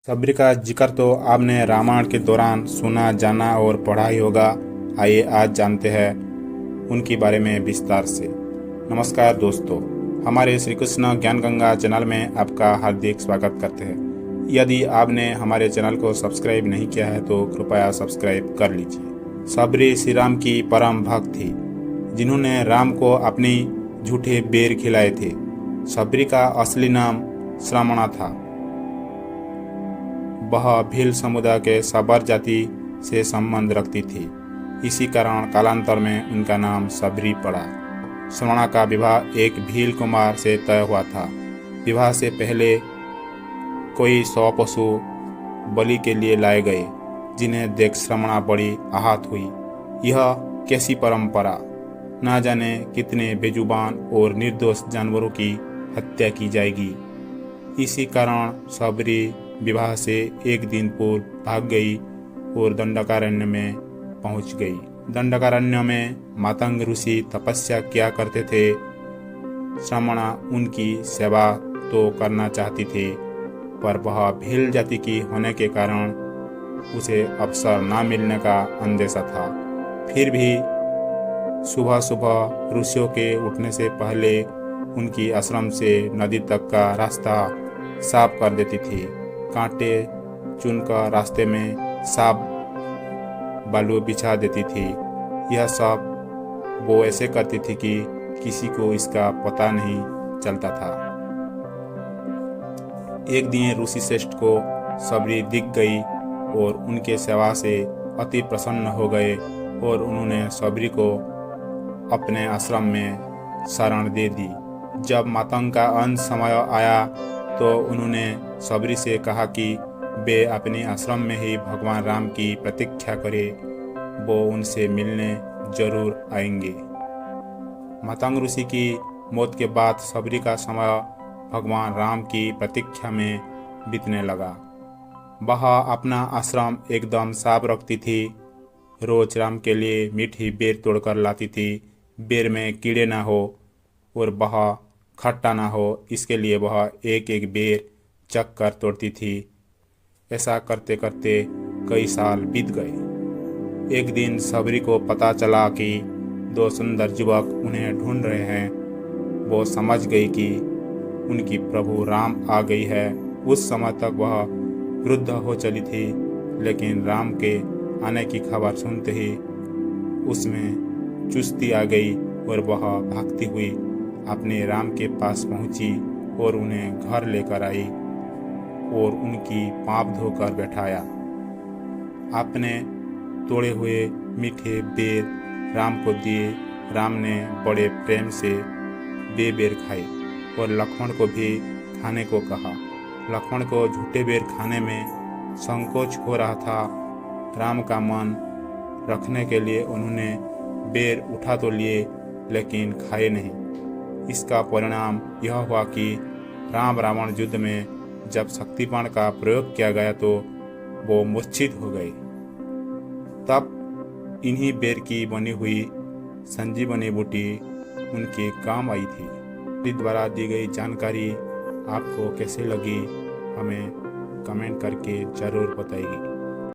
सब्र का जिक्र तो आपने रामायण के दौरान सुना, जाना और पढ़ा ही होगा। आइए आज जानते हैं उनके बारे में विस्तार से। नमस्कार दोस्तों, हमारे श्री कृष्ण ज्ञान गंगा चैनल में आपका हार्दिक स्वागत करते हैं। यदि आपने हमारे चैनल को सब्सक्राइब नहीं किया है तो कृपया सब्सक्राइब कर लीजिए। सबरी श्री राम की परम भक्त थी, जिन्होंने राम को अपनी झूठे बेर खिलाए थे। सबरी का असली नाम श्रमणा था। वह भील समुदाय के सबर जाति से संबंध रखती थी। इसी कारण कालांतर में उनका नाम सबरी पड़ा। श्रमणा का विवाह एक भील कुमार से तय हुआ था। विवाह से पहले कोई 100 पशु बलि के लिए लाए गए, जिन्हें देख श्रमणा बड़ी आहत हुई। यह कैसी परंपरा! ना जाने कितने बेजुबान और निर्दोष जानवरों की हत्या की जाएगी। इसी कारण सबरी विवाह से एक दिन पूर्व भाग गई और दंडकारण्य में पहुंच गई। दंडकारण्य में मातंग ऋषि तपस्या किया करते थे। श्रमणा उनकी सेवा तो करना चाहती थी, पर वह भील जाति की होने के कारण उसे अवसर न मिलने का अंदेशा था। फिर भी सुबह सुबह ऋषियों के उठने से पहले उनकी आश्रम से नदी तक का रास्ता साफ कर देती थी। कांटे चुनकर रास्ते में साफ बालू बिछा देती थी। यह सब वो ऐसे करती थी कि किसी को इसका पता नहीं चलता था। एक दिन ऋषि श्रेष्ठ को सबरी दिख गई और उनके सेवा से अति प्रसन्न हो गए और उन्होंने सबरी को अपने आश्रम में शरण दे दी। जब मातंग का अंत समय आया तो उन्होंने सबरी से कहा कि वे अपने आश्रम में ही भगवान राम की प्रतीक्षा करें, वो उनसे मिलने जरूर आएंगे। मातंग ऋषि की मौत के बाद सबरी का समय भगवान राम की प्रतीक्षा में बीतने लगा। वह अपना आश्रम एकदम साफ रखती थी। रोज राम के लिए मीठी बेर तोड़कर लाती थी। बेर में कीड़े ना हो और वह खट्टा ना हो, इसके लिए वह एक एक बेर चख कर तोड़ती थी। ऐसा करते करते कई साल बीत गए। एक दिन सबरी को पता चला कि 2 सुंदर युवक उन्हें ढूंढ रहे हैं। वो समझ गई कि उनकी प्रभु राम आ गई है। उस समय तक वह वृद्ध हो चली थी, लेकिन राम के आने की खबर सुनते ही उसमें चुस्ती आ गई और वह भागती हुई अपने राम के पास पहुंची और उन्हें घर लेकर आई और उनकी पाँव धोकर बैठाया। आपने तोड़े हुए मीठे बेर राम को दिए। राम ने बड़े प्रेम से बेर खाए और लक्ष्मण को भी खाने को कहा। लक्ष्मण को झूठे बेर खाने में संकोच हो रहा था। राम का मन रखने के लिए उन्होंने बेर उठा तो लिए, लेकिन खाए नहीं। इसका परिणाम यह हुआ कि राम रावण युद्ध में जब शक्तिबाण का प्रयोग किया गया तो वो मूर्छित हो गए। तब इन्हीं बेर की बनी हुई संजीवनी बूटी उनके काम आई थी। द्वारा दी गई जानकारी आपको कैसे लगी, हमें कमेंट करके जरूर बताइए।